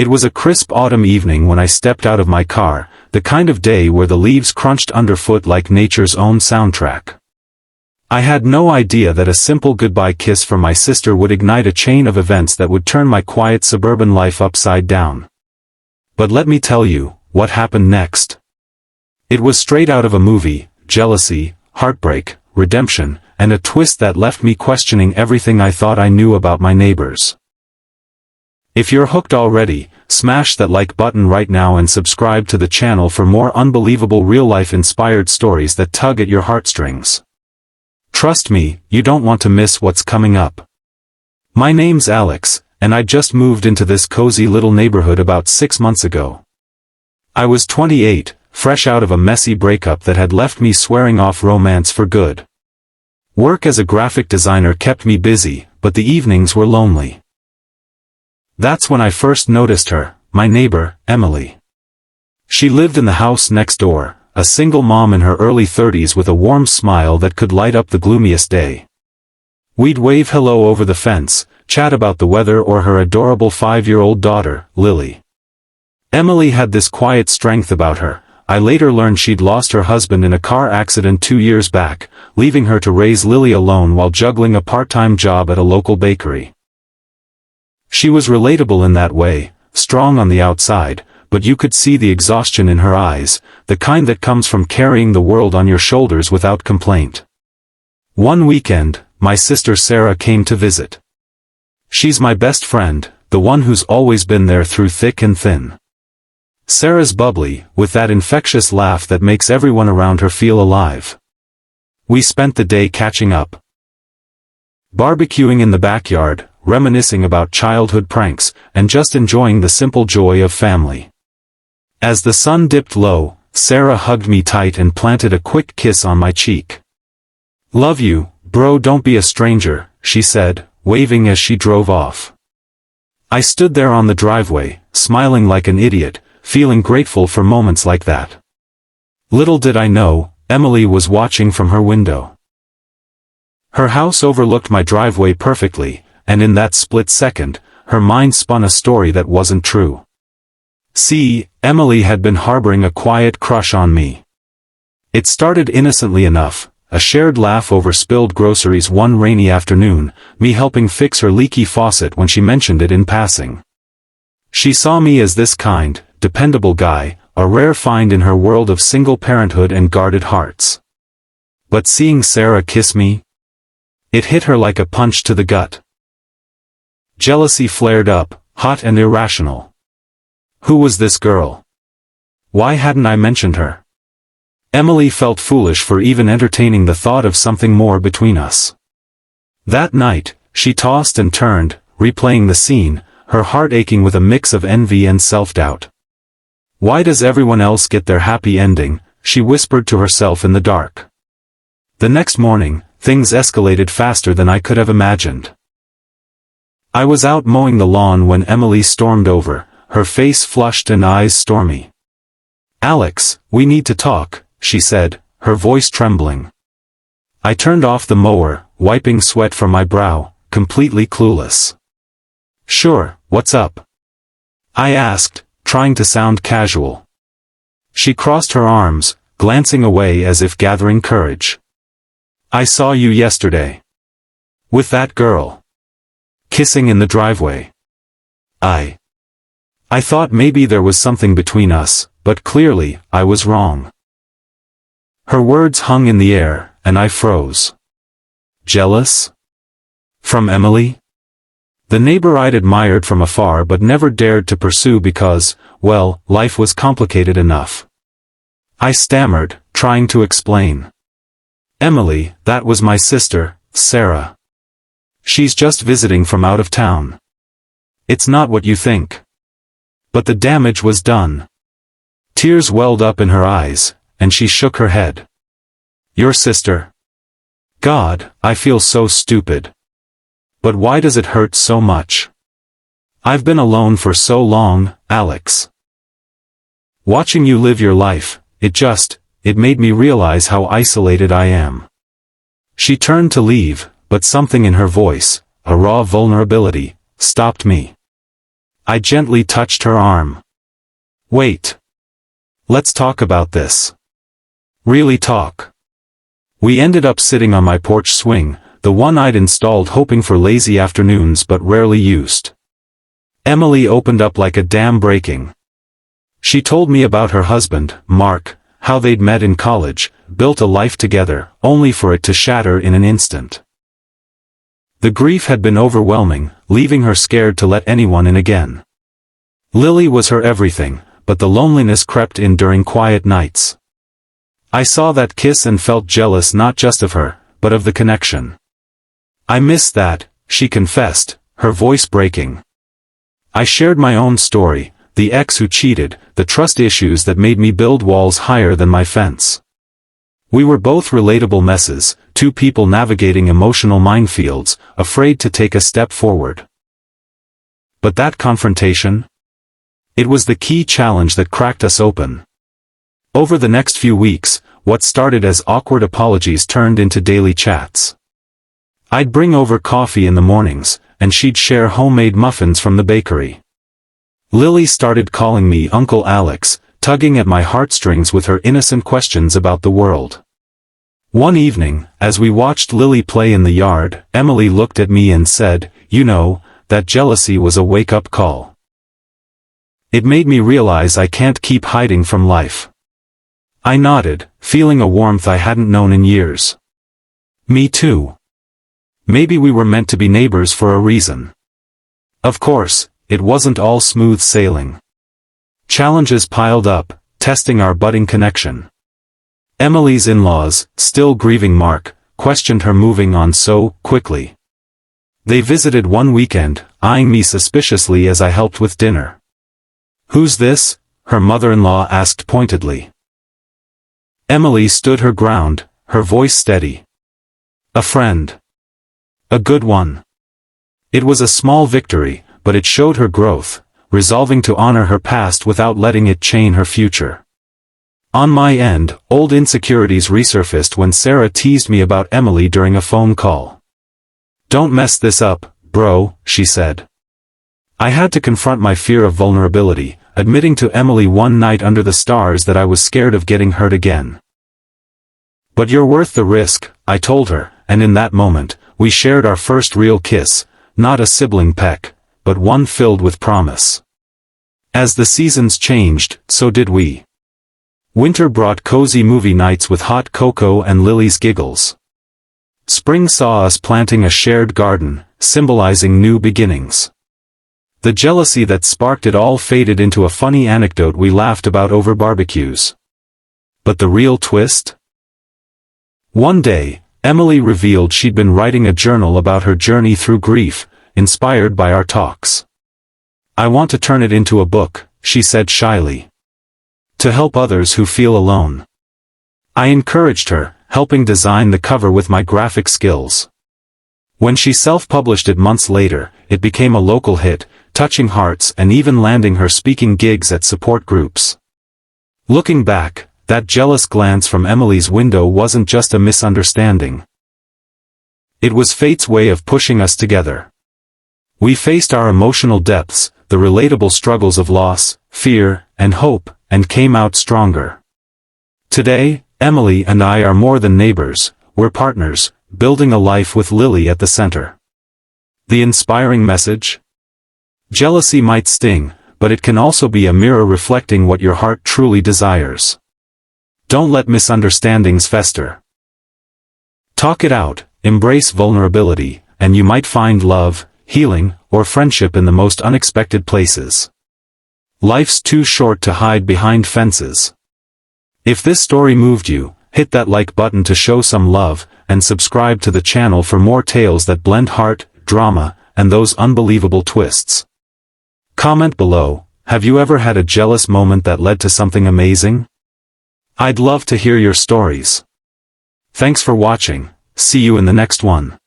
It was a crisp autumn evening when I stepped out of my car, the kind of day where the leaves crunched underfoot like nature's own soundtrack. I had no idea that a simple goodbye kiss from my sister would ignite a chain of events that would turn my quiet suburban life upside down. But let me tell you, what happened next. It was straight out of a movie: jealousy, heartbreak, redemption, and a twist that left me questioning everything I thought I knew about my neighbors. If you're hooked already, smash that like button right now and subscribe to the channel for more unbelievable real-life inspired stories that tug at your heartstrings. Trust me, you don't want to miss what's coming up. My name's Alex, and I just moved into this cozy little neighborhood about 6 months ago. I was 28, fresh out of a messy breakup that had left me swearing off romance for good. Work as a graphic designer kept me busy, but the evenings were lonely. That's when I first noticed her, my neighbor, Emily. She lived in the house next door, a single mom in her early 30s with a warm smile that could light up the gloomiest day. We'd wave hello over the fence, chat about the weather or her adorable 5-year-old daughter, Lily. Emily had this quiet strength about her. I later learned she'd lost her husband in a car accident 2 years back, leaving her to raise Lily alone while juggling a part-time job at a local bakery. She was relatable in that way, strong on the outside, but you could see the exhaustion in her eyes, the kind that comes from carrying the world on your shoulders without complaint. One weekend, my sister Sarah came to visit. She's my best friend, the one who's always been there through thick and thin. Sarah's bubbly, with that infectious laugh that makes everyone around her feel alive. We spent the day catching up, barbecuing in the backyard, reminiscing about childhood pranks, and just enjoying the simple joy of family. As the sun dipped low, Sarah hugged me tight and planted a quick kiss on my cheek. "Love you, bro, don't be a stranger," she said, waving as she drove off. I stood there on the driveway, smiling like an idiot, feeling grateful for moments like that. Little did I know, Emily was watching from her window. Her house overlooked my driveway perfectly, and in that split second, her mind spun a story that wasn't true. See, Emily had been harboring a quiet crush on me. It started innocently enough, a shared laugh over spilled groceries one rainy afternoon, me helping fix her leaky faucet when she mentioned it in passing. She saw me as this kind, dependable guy, a rare find in her world of single parenthood and guarded hearts. But seeing Sarah kiss me, it hit her like a punch to the gut. Jealousy flared up, hot and irrational. Who was this girl? Why hadn't I mentioned her? Emily felt foolish for even entertaining the thought of something more between us. That night, she tossed and turned, replaying the scene, her heart aching with a mix of envy and self-doubt. "Why does everyone else get their happy ending?" she whispered to herself in the dark. The next morning, things escalated faster than I could have imagined. I was out mowing the lawn when Emily stormed over, her face flushed and eyes stormy. "Alex, we need to talk," she said, her voice trembling. I turned off the mower, wiping sweat from my brow, completely clueless. "Sure, what's up?" I asked, trying to sound casual. She crossed her arms, glancing away as if gathering courage. "I saw you yesterday. With that girl. Kissing in the driveway. I thought maybe there was something between us, but clearly, I was wrong." Her words hung in the air, and I froze. Jealous? From Emily? The neighbor I'd admired from afar but never dared to pursue because, well, life was complicated enough. I stammered, trying to explain. "Emily, that was my sister, Sarah. She's just visiting from out of town. It's not what you think." But the damage was done. Tears welled up in her eyes, and she shook her head. "Your sister? God, I feel so stupid. But why does it hurt so much? I've been alone for so long, Alex. Watching you live your life, it made me realize how isolated I am." She turned to leave, but something in her voice, a raw vulnerability, stopped me. I gently touched her arm. Wait. Let's talk about this. Really talk. We ended up sitting on my porch swing, the one I'd installed hoping for lazy afternoons but rarely used. Emily opened up like a dam breaking. She told me about her husband, Mark, how they'd met in college, built a life together, only for it to shatter in an instant. The grief had been overwhelming, leaving her scared to let anyone in again. Lily was her everything, but the loneliness crept in during quiet nights. I saw that kiss and felt jealous not just of her, but of the connection. I missed that, she confessed, her voice breaking. I shared my own story, the ex who cheated, the trust issues that made me build walls higher than my fence. We were both relatable messes, two people navigating emotional minefields, afraid to take a step forward. But that confrontation? It was the key challenge that cracked us open. Over the next few weeks, what started as awkward apologies turned into daily chats. I'd bring over coffee in the mornings, and she'd share homemade muffins from the bakery. Lily started calling me Uncle Alex, tugging at my heartstrings with her innocent questions about the world. One evening, as we watched Lily play in the yard, Emily looked at me and said, "You know, that jealousy was a wake-up call." It made me realize I can't keep hiding from life. I nodded, feeling a warmth I hadn't known in years. Me too. Maybe we were meant to be neighbors for a reason. Of course, it wasn't all smooth sailing. Challenges piled up, testing our budding connection. Emily's in-laws, still grieving Mark, questioned her moving on so quickly. They visited one weekend, eyeing me suspiciously as I helped with dinner. "Who's this?" her mother-in-law asked pointedly. Emily stood her ground, her voice steady. "A friend. A good one." It was a small victory, but it showed her growth, resolving to honor her past without letting it chain her future. On my end, old insecurities resurfaced when Sarah teased me about Emily during a phone call. "Don't mess this up, bro," she said. I had to confront my fear of vulnerability, admitting to Emily one night under the stars that I was scared of getting hurt again. "But you're worth the risk," I told her, and in that moment, we shared our first real kiss, not a sibling peck, but one filled with promise. As the seasons changed, so did we. Winter brought cozy movie nights with hot cocoa and Lily's giggles. Spring saw us planting a shared garden, symbolizing new beginnings. The jealousy that sparked it all faded into a funny anecdote we laughed about over barbecues. But the real twist? One day, Emily revealed she'd been writing a journal about her journey through grief, inspired by our talks. "I want to turn it into a book," she said shyly. "To help others who feel alone." I encouraged her, helping design the cover with my graphic skills. When she self-published it months later, it became a local hit, touching hearts and even landing her speaking gigs at support groups. Looking back, that jealous glance from Emily's window wasn't just a misunderstanding. It was fate's way of pushing us together. We faced our emotional depths, the relatable struggles of loss, fear, and hope, and came out stronger. Today, Emily and I are more than neighbors, we're partners, building a life with Lily at the center. The inspiring message? Jealousy might sting, but it can also be a mirror reflecting what your heart truly desires. Don't let misunderstandings fester. Talk it out, embrace vulnerability, and you might find love, healing, or friendship in the most unexpected places. Life's too short to hide behind fences. If this story moved you, hit that like button to show some love, and subscribe to the channel for more tales that blend heart, drama, and those unbelievable twists. Comment below, have you ever had a jealous moment that led to something amazing? I'd love to hear your stories. Thanks for watching, see you in the next one.